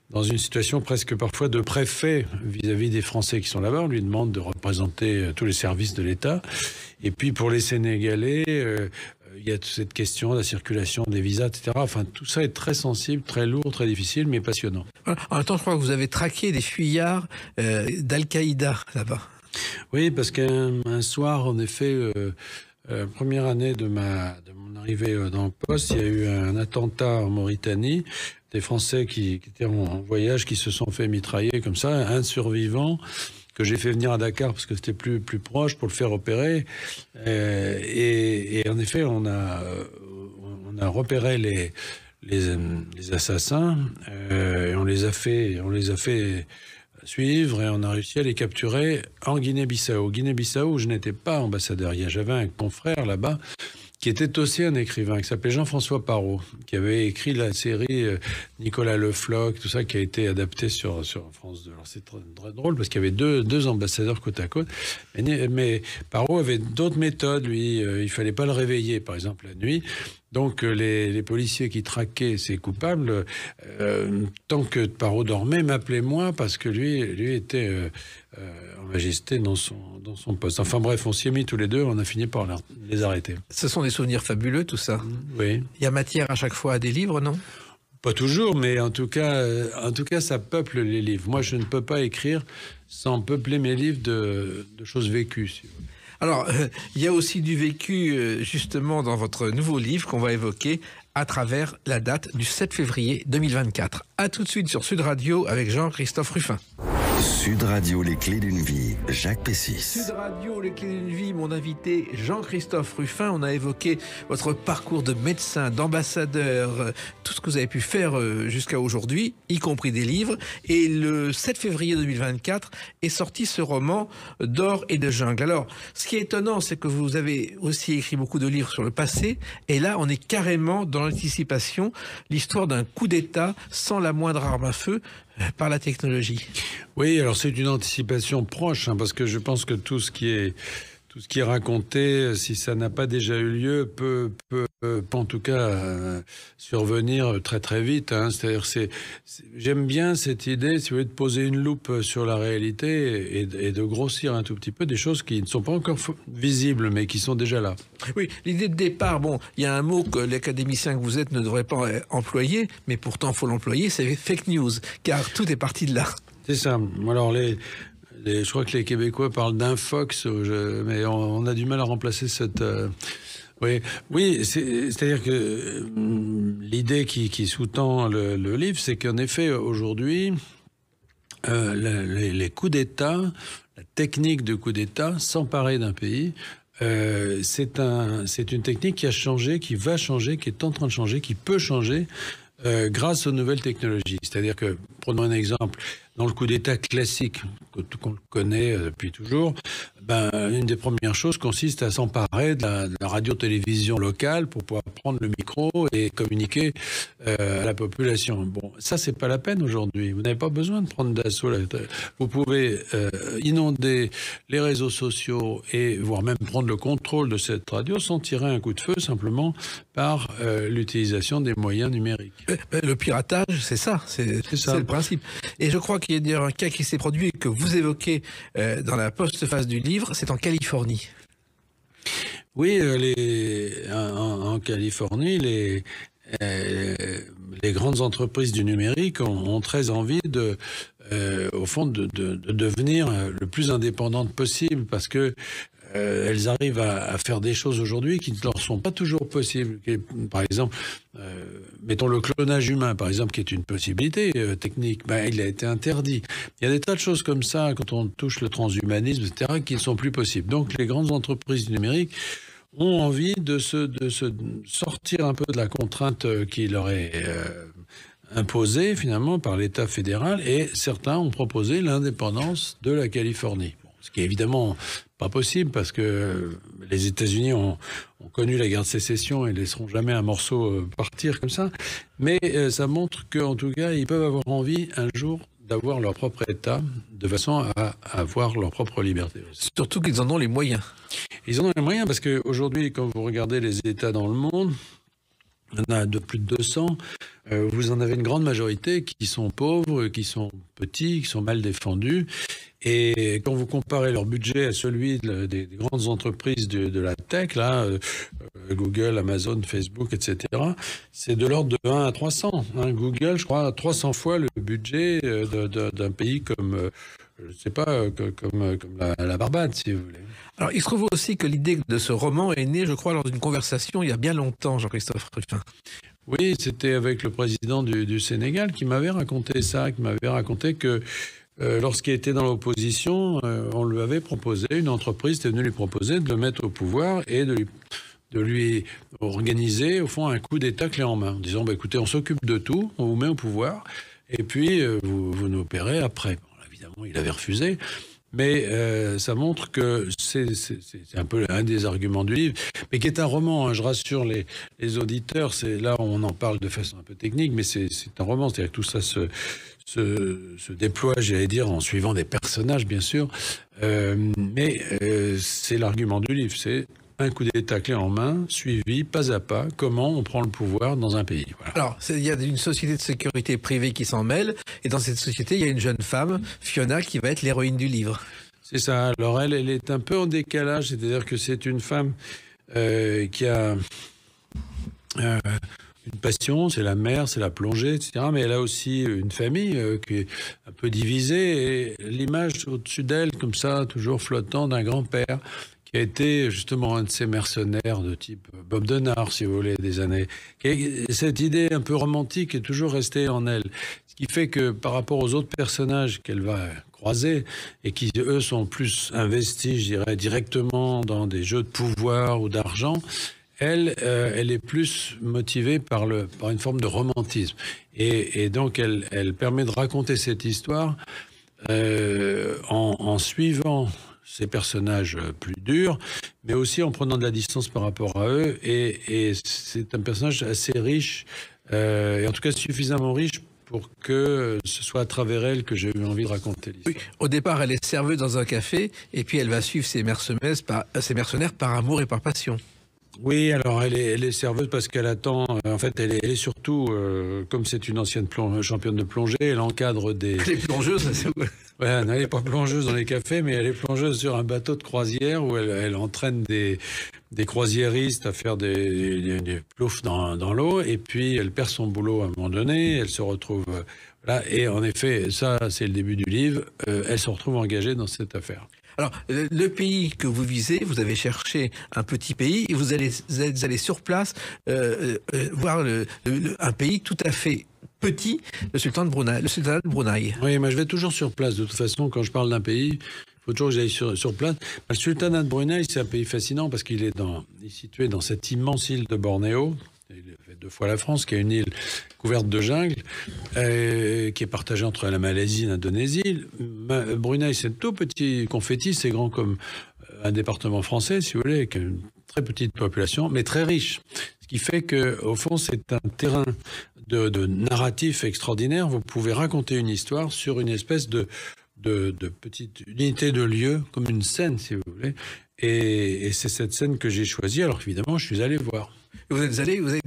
dans une situation presque parfois de préfet vis-à-vis des Français qui sont là-bas. On lui demande de représenter tous les services de l'État. Et puis pour les Sénégalais, il y a toute cette question de la circulation des visas, etc. Enfin, tout ça est très sensible, très lourd, très difficile, mais passionnant. En même temps, je crois que vous avez traqué des fuyards d'Al-Qaïda là-bas. Oui, parce qu'un soir, en effet, première année de mon arrivée dans le poste, il y a eu un attentat en Mauritanie, des Français qui étaient en voyage, qui se sont fait mitrailler comme ça, un survivant que j'ai fait venir à Dakar parce que c'était plus proche pour le faire opérer. Et en effet, on a repéré les assassins et on les a fait suivre et on a réussi à les capturer en Guinée-Bissau. Guinée-Bissau, où je n'étais pas ambassadeur. J'avais un confrère là-bas qui était aussi un écrivain, qui s'appelait Jean-François Parot, qui avait écrit la série Nicolas Le Floch, tout ça, qui a été adapté sur France 2. Alors c'est très, très drôle, parce qu'il y avait deux ambassadeurs côte à côte, mais Parot avait d'autres méthodes, lui, il fallait pas le réveiller, par exemple, la nuit. Donc les policiers qui traquaient ces coupables, tant que Parot dormait, m'appelaient moi, parce que lui était en majesté dans son poste. Enfin bref, on s'y est mis tous les deux, on a fini par les arrêter. Ce sont des souvenirs fabuleux, tout ça. Oui. Il y a matière à chaque fois à des livres, non? Pas toujours, mais en tout cas, ça peuple les livres. Moi, je ne peux pas écrire sans peupler mes livres de choses vécues. Si vous voulez. Alors, il y a aussi du vécu, justement, dans votre nouveau livre qu'on va évoquer à travers la date du 7 février 2024. À tout de suite sur Sud Radio avec Jean-Christophe Ruffin. Sud Radio, les clés d'une vie, Jacques Pessis. Sud Radio, les clés d'une vie, mon invité Jean-Christophe Ruffin. On a évoqué votre parcours de médecin, d'ambassadeur, tout ce que vous avez pu faire jusqu'à aujourd'hui, y compris des livres. Et le 7 février 2024 est sorti ce roman d'or et de jungle. Alors, ce qui est étonnant, c'est que vous avez aussi écrit beaucoup de livres sur le passé. Et là, on est carrément dans l'anticipation, l'histoire d'un coup d'État sans la moindre arme à feu par la technologie. Oui, alors c'est une anticipation proche, parce que je pense que tout ce qui est raconté, si ça n'a pas déjà eu lieu, peut en tout cas survenir très très vite. C'est-à-dire, j'aime bien cette idée, si vous voulez, de poser une loupe sur la réalité et de grossir un tout petit peu des choses qui ne sont pas encore visibles, mais qui sont déjà là. Oui, l'idée de départ, bon, il y a un mot que l'académicien que vous êtes ne devrait pas employer, mais pourtant il faut l'employer, c'est fake news, car tout est parti de là. C'est ça. Alors je crois que les Québécois parlent d'infox, mais on a du mal à remplacer cette... Oui, c'est-à-dire que l'idée qui sous-tend le livre, c'est qu'en effet, aujourd'hui, les coups d'État, la technique de coup d'État, s'emparer d'un pays, c'est une technique qui a changé, qui va changer, qui est en train de changer, qui peut changer grâce aux nouvelles technologies. C'est-à-dire que, prenons un exemple, dans le coup d'État classique, qu'on connaît depuis toujours, une des premières choses consiste à s'emparer de la radio-télévision locale pour pouvoir prendre le micro et communiquer à la population. Bon, ça, c'est pas la peine aujourd'hui. Vous n'avez pas besoin de prendre d'assaut. Vous pouvez inonder les réseaux sociaux et voire même prendre le contrôle de cette radio sans tirer un coup de feu, simplement par l'utilisation des moyens numériques. Le piratage, c'est ça, c'est le principe. Et je crois qu'il y a d'ailleurs un cas qui s'est produit et que vous évoquez dans la postface du livre, c'est en Californie. Oui, en Californie, les grandes entreprises du numérique ont très envie au fond, de devenir le plus indépendantes possible, parce que elles arrivent à faire des choses aujourd'hui qui ne leur sont pas toujours possibles. Par exemple, mettons le clonage humain, par exemple, qui est une possibilité technique, il a été interdit. Il y a des tas de choses comme ça, quand on touche le transhumanisme, etc., qui ne sont plus possibles. Donc les grandes entreprises du numérique ont envie de se sortir un peu de la contrainte qui leur est imposée, finalement, par l'État fédéral, et certains ont proposé l'indépendance de la Californie. Ce qui est évidemment pas possible, parce que les États-Unis ont connu la guerre de sécession et ne laisseront jamais un morceau partir comme ça. Mais ça montre qu'en tout cas, ils peuvent avoir envie un jour d'avoir leur propre État, de façon à avoir leur propre liberté. Surtout qu'ils en ont les moyens. Ils en ont les moyens, parce qu'aujourd'hui, quand vous regardez les États dans le monde, il y en a de plus de 200. Vous en avez une grande majorité qui sont pauvres, qui sont petits, qui sont mal défendus. Et quand vous comparez leur budget à celui des grandes entreprises de la tech, là, Google, Amazon, Facebook, etc., c'est de l'ordre de 1 à 300. Google, je crois, 300 fois le budget d'un pays comme... je ne sais pas, comme la Barbade, si vous voulez. Alors, il se trouve aussi que l'idée de ce roman est née, je crois, lors d'une conversation il y a bien longtemps, Jean-Christophe Ruffin. Oui, c'était avec le président du Sénégal qui m'avait raconté ça, qui m'avait raconté que lorsqu'il était dans l'opposition, on lui avait proposé, une entreprise était venue lui proposer de le mettre au pouvoir et de lui organiser, au fond, un coup d'État clé en main, en disant, écoutez, on s'occupe de tout, on vous met au pouvoir, et puis vous nous paierez après. Bon, évidemment, il avait refusé. Mais ça montre que c'est un peu un des arguments du livre, mais qui est un roman, hein, je rassure les auditeurs, là on en parle de façon un peu technique, mais c'est un roman, c'est-à-dire que tout ça se déploie, j'allais dire, en suivant des personnages, bien sûr, mais c'est l'argument du livre, c'est un coup d'État clé en main, suivi pas à pas, comment on prend le pouvoir dans un pays. Voilà. Alors, il y a une société de sécurité privée qui s'en mêle, et dans cette société, il y a une jeune femme, Fiona, qui va être l'héroïne du livre. C'est ça. Alors, elle est un peu en décalage, c'est-à-dire que c'est une femme qui a une passion, c'est la mer, c'est la plongée, etc. Mais elle a aussi une famille qui est un peu divisée, et l'image au-dessus d'elle, comme ça, toujours flottant, d'un grand-père, qui a été justement un de ces mercenaires de type Bob Denard, si vous voulez, des années. Et cette idée un peu romantique est toujours restée en elle. Ce qui fait que par rapport aux autres personnages qu'elle va croiser, et qui, eux, sont plus investis, je dirais, directement dans des jeux de pouvoir ou d'argent, elle est plus motivée par une forme de romantisme. Et donc, elle permet de raconter cette histoire en suivant ces personnages plus durs, mais aussi en prenant de la distance par rapport à eux. Et c'est un personnage assez riche, et en tout cas suffisamment riche pour que ce soit à travers elle que j'ai eu envie de raconter l'histoire. Oui. Au départ, elle est serveuse dans un café, et puis elle va suivre ses mercenaires par amour et par passion. Oui, alors elle est serveuse parce qu'elle attend. En fait, elle est surtout, comme c'est une ancienne championne de plongée, elle encadre des. Elle est plongeuse, c'est vrai. Ouais, elle n'est pas plongeuse dans les cafés, mais elle est plongeuse sur un bateau de croisière où elle entraîne des croisiéristes à faire des ploufs dans l'eau, et puis elle perd son boulot à un moment donné, elle se retrouve là, et en effet, ça c'est le début du livre, elle se retrouve engagée dans cette affaire. Alors, le pays que vous visez, vous avez cherché un petit pays et vous allez sur place voir un pays tout à fait petit, le sultanat de Brunei. Oui, mais je vais toujours sur place. De toute façon, quand je parle d'un pays, il faut toujours que j'aille sur place. Le sultanat de Brunei, c'est un pays fascinant parce qu'il est situé dans cette immense île de Bornéo. Il fait 2 fois la France, qui est une île couverte de jungle, qui est partagée entre la Malaisie et l'Indonésie. Brunei, c'est un tout petit confetti, c'est grand comme un département français, si vous voulez, avec une très petite population, mais très riche. Ce qui fait qu'au fond, c'est un terrain de narratif extraordinaire. Vous pouvez raconter une histoire sur une espèce de petite unité de lieu, comme une scène, si vous voulez. Et c'est cette scène que j'ai choisie, alors évidemment, je suis allé voir. Vous avez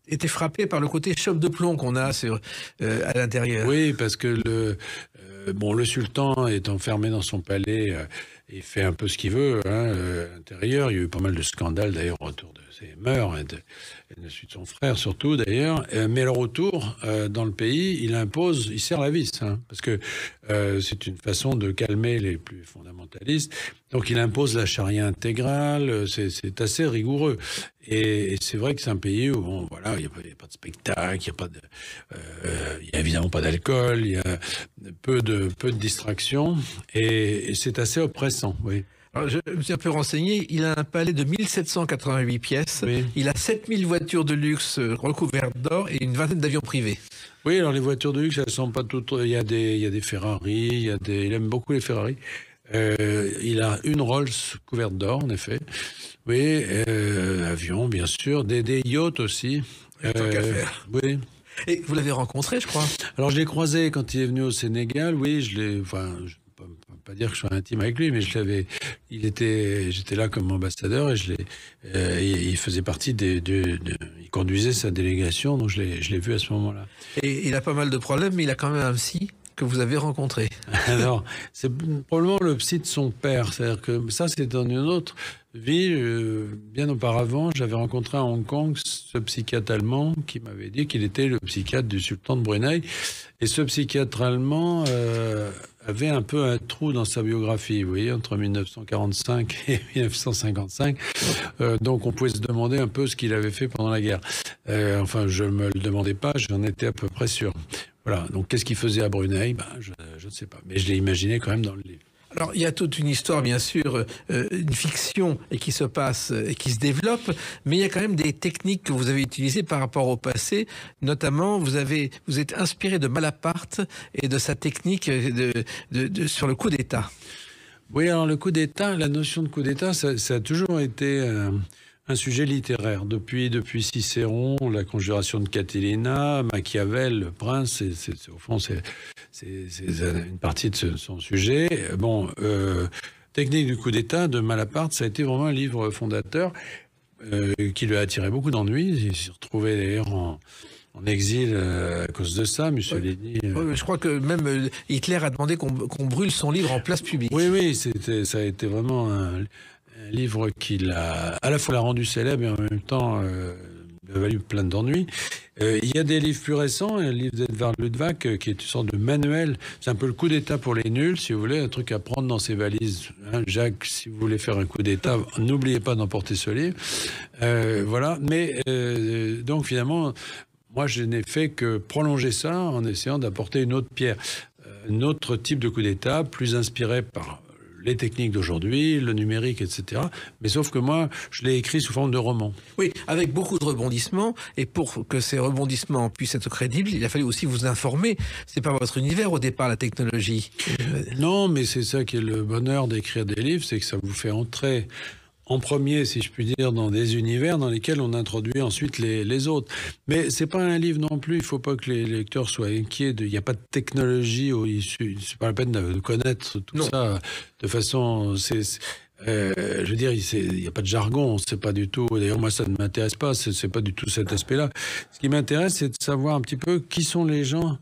été frappé par le côté choc de plomb qu'on a à l'intérieur. Oui, parce que le sultan est enfermé dans son palais et fait un peu ce qu'il veut. À l'intérieur, il y a eu pas mal de scandales d'ailleurs autour de ses mœurs et de son frère surtout d'ailleurs. Mais alors autour, dans le pays, il serre la vis, parce que c'est une façon de calmer les plus fondamentalistes. Donc il impose la charia intégrale, c'est assez rigoureux. Et c'est vrai que c'est un pays où il n'y a pas de spectacle, il y a évidemment pas d'alcool, il y a peu de distractions, et c'est assez oppressant, oui. Alors, je me suis un peu renseigné, il a un palais de 1788 pièces, oui. Il a 7000 voitures de luxe recouvertes d'or et une vingtaine d'avions privés. Oui, alors les voitures de luxe, elles sont pas toutes... Il y a des Ferrari, il aime beaucoup les Ferrari. Il a une Rolls couverte d'or, en effet. Oui, avions, bien sûr, des yachts aussi. Tant qu'à faire. Oui. Et vous l'avez rencontré, je crois. Alors, je l'ai croisé quand il est venu au Sénégal. Oui, je ne peux pas dire que je sois intime avec lui, mais j'étais là comme ambassadeur, et il faisait partie il conduisait sa délégation, donc je l'ai vu à ce moment-là. Et il a pas mal de problèmes, mais il a quand même un psy que vous avez rencontré. Alors, c'est probablement le psy de son père. C'est-à-dire que ça, c'est dans une autre vie. Bien auparavant, j'avais rencontré à Hong Kong ce psychiatre allemand qui m'avait dit qu'il était le psychiatre du sultan de Brunei. Et ce psychiatre allemand avait un peu un trou dans sa biographie, vous voyez, entre 1945 et 1955. Donc, on pouvait se demander un peu ce qu'il avait fait pendant la guerre. Enfin, je ne me le demandais pas, j'en étais à peu près sûr. Voilà. Donc, qu'est-ce qu'il faisait à Brunei? Je ne sais pas. Mais je l'ai imaginé quand même dans le livre. Alors, il y a toute une histoire, bien sûr, une fiction et qui se passe et qui se développe, mais il y a quand même des techniques que vous avez utilisées par rapport au passé. Notamment, vous êtes inspiré de Malaparte et de sa technique sur le coup d'État. Oui, alors le coup d'État, la notion de coup d'État, ça a toujours été un sujet littéraire. Depuis Cicéron, la conjuration de Catilina, Machiavel, le prince, au fond, c'est une partie de son sujet. Bon, Technique du coup d'État de Malaparte, ça a été vraiment un livre fondateur qui lui a attiré beaucoup d'ennuis. Il s'est retrouvé d'ailleurs en exil à cause de ça, Mussolini. Oui, je crois que même Hitler a demandé qu'on brûle son livre en place publique. Oui, ça a été vraiment un livre qui à la fois l'a rendu célèbre et en même temps lui a valu plein d'ennuis. Il y a des livres plus récents, un livre d'Edvard Luttwak qui est une sorte de manuel. C'est un peu le coup d'État pour les nuls, si vous voulez, un truc à prendre dans ses valises. Hein, Jacques, si vous voulez faire un coup d'État, n'oubliez pas d'emporter ce livre. Voilà, mais donc finalement, moi je n'ai fait que prolonger ça en essayant d'apporter une autre pierre. Un autre type de coup d'État, plus inspiré par les techniques d'aujourd'hui, le numérique, etc. Mais sauf que moi, je l'ai écrit sous forme de roman. Oui, avec beaucoup de rebondissements. Et pour que ces rebondissements puissent être crédibles, il a fallu aussi vous informer. C'est pas votre univers au départ, la technologie. Non, mais c'est ça qui est le bonheur d'écrire des livres, c'est que ça vous fait entrer en premier, si je puis dire, dans des univers dans lesquels on introduit ensuite les autres. Mais c'est pas un livre non plus, il faut pas que les lecteurs soient inquiets. Il n'y a pas de technologie, c'est pas la peine de connaître tout ça de façon... je veux dire, il n'y a pas de jargon, c'est pas du tout... D'ailleurs, moi, ça ne m'intéresse pas, c'est pas du tout cet aspect-là. Ce qui m'intéresse, c'est de savoir un petit peu qui sont les gens...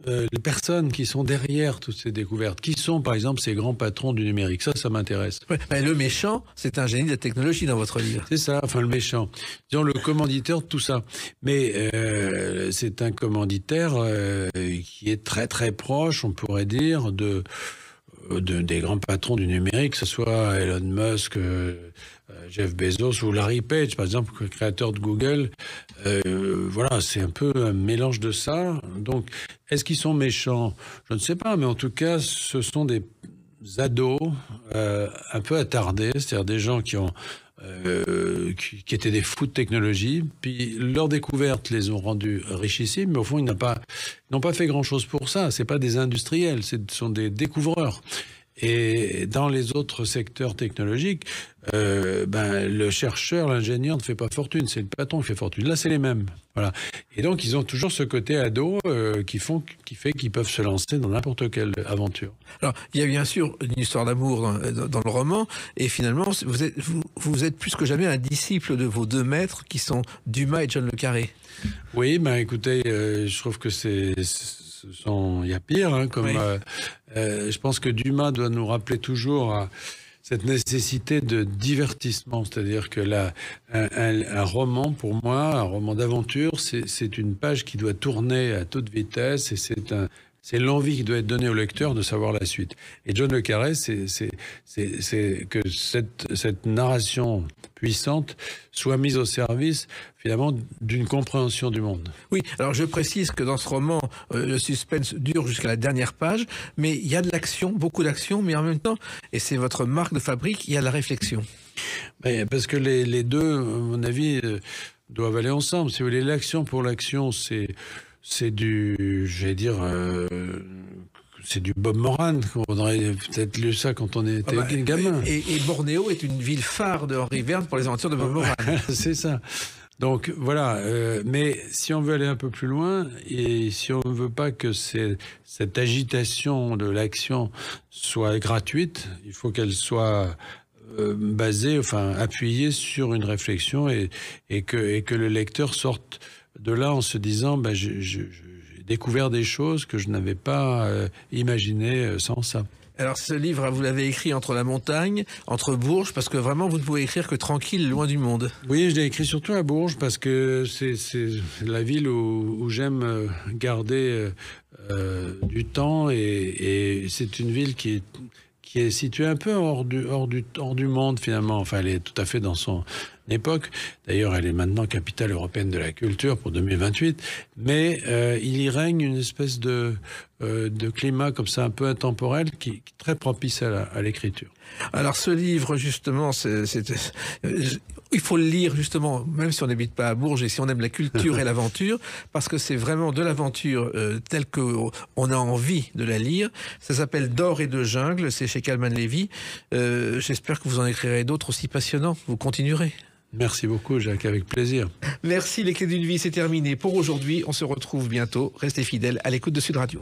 les personnes qui sont derrière toutes ces découvertes, qui sont par exemple ces grands patrons du numérique, ça m'intéresse. Ouais, mais le méchant, c'est un génie de la technologie dans votre livre. C'est ça, enfin le méchant, disons le commanditaire de tout ça. Mais c'est un commanditaire qui est très très proche, on pourrait dire, des grands patrons du numérique, que ce soit Elon Musk, Jeff Bezos ou Larry Page, par exemple, créateur de Google. Voilà, c'est un peu un mélange de ça. Donc, est-ce qu'ils sont méchants? Je ne sais pas, mais en tout cas, ce sont des ados un peu attardés, c'est-à-dire des gens qui étaient des fous de technologie, puis leurs découvertes les ont rendus richissimes, mais au fond, ils n'ont pas fait grand-chose pour ça. C'est pas des industriels, ce sont des découvreurs. Et dans les autres secteurs technologiques, le chercheur, l'ingénieur ne fait pas fortune, c'est le patron qui fait fortune. Là, c'est les mêmes. Voilà. Et donc, ils ont toujours ce côté ado qui fait qu'ils peuvent se lancer dans n'importe quelle aventure. Alors, il y a bien sûr une histoire d'amour dans le roman, et finalement, vous êtes plus que jamais un disciple de vos deux maîtres qui sont Dumas et John le Carré. Oui, écoutez, je trouve que il y a pire, hein, comme oui. Je pense que Dumas doit nous rappeler toujours à cette nécessité de divertissement, c'est-à-dire que un roman, pour moi, un roman d'aventure, c'est une page qui doit tourner à toute vitesse et c'est l'envie qui doit être donnée au lecteur de savoir la suite. Et John le Carré, c'est que cette narration puissante soit mise au service, finalement, d'une compréhension du monde. Oui, alors je précise que dans ce roman, le suspense dure jusqu'à la dernière page, mais il y a de l'action, beaucoup d'action, mais en même temps, et c'est votre marque de fabrique, il y a de la réflexion. Parce que les deux, à mon avis, doivent aller ensemble. Si vous voulez, l'action pour l'action, c'est du, j'allais dire, c'est du Bob Moran. On aurait peut-être lu ça quand on était gamin. Et Bornéo est une ville phare de Henri Verne pour les aventures de Bob Moran. C'est ça. Donc voilà, mais si on veut aller un peu plus loin, et si on ne veut pas que cette agitation de l'action soit gratuite, il faut qu'elle soit appuyée sur une réflexion et que le lecteur sorte de là en se disant j'ai découvert des choses que je n'avais pas imaginées sans ça. Alors ce livre, vous l'avez écrit entre la montagne, entre Bourges, parce que vraiment vous ne pouvez écrire que tranquille, loin du monde. Oui, je l'ai écrit surtout à Bourges parce que c'est la ville où j'aime garder du temps et c'est une ville qui qui est située un peu hors du monde finalement. Enfin, elle est tout à fait dans son époque. D'ailleurs, elle est maintenant capitale européenne de la culture pour 2028. Mais il y règne une espèce de climat comme ça un peu intemporel qui est très propice à l'écriture. Alors ce livre, justement, il faut le lire, justement, même si on n'habite pas à Bourges et si on aime la culture et l'aventure, parce que c'est vraiment de l'aventure telle qu'on a envie de la lire. Ça s'appelle D'or et de jungle, c'est chez Kalman Levy. J'espère que vous en écrirez d'autres aussi passionnants. Vous continuerez. Merci beaucoup, Jacques, avec plaisir. Merci, Les Clés d'une vie, c'est terminé pour aujourd'hui. On se retrouve bientôt. Restez fidèles à l'écoute de Sud Radio.